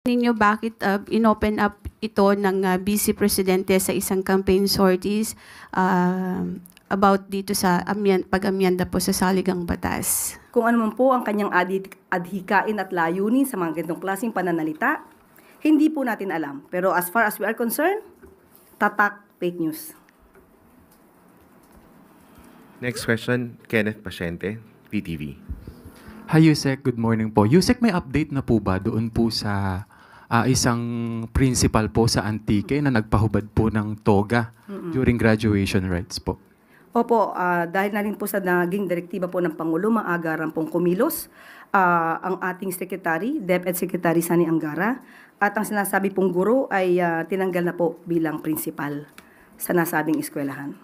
ninyo bakit inopen up ito ng Vice Presidente sa isang campaign sorties about dito sa pag-amyenda po sa saligang batas? Kung ano man po ang kanyang adhikain at layunin sa mga ganitong klaseng pananalita, hindi po natin alam. Pero as far as we are concerned, tatak fake news. Next question, Kenneth Pasyente, PTV. Hi, Yusek. Good morning po. Yusek, may update na po ba doon po sa isang principal po sa Antique na nagpahubad po ng toga during graduation rites po? Opo, dahil na rin po sa naging direktiba po ng Pangulo, maagaran pong kumilos ang ating Secretary, DepEd Secretary Sani Angara, at ang sinasabi pong guro ay tinanggal na po bilang principal sa nasabing eskwelahan.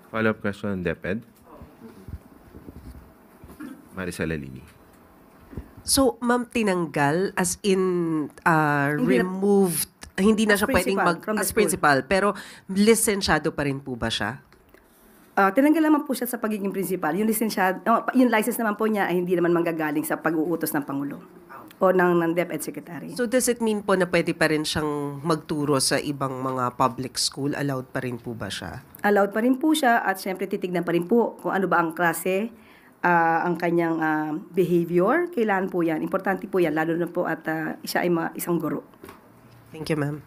Follow-up question, DepEd. Maricel Alini. So, ma'am, tinanggal as in removed, hindi na As siya pwedeng principal, from the as school. principal, pero lisensyado pa rin po ba siya? Tinanggal naman po siya sa pagiging principal. Yung license naman po niya ay hindi naman manggagaling sa pag-uutos ng Pangulo o ng DepEd Secretary. So, does it mean po na pwede pa rin siyang magturo sa ibang mga public school? Allowed pa rin po ba siya? Allowed pa rin po siya at syempre titignan pa rin po kung ano ba ang klase, ang kanyang behavior. Kailangan po yan. Importante po yan, lalo na po at siya ay isang guro. Thank you, ma'am.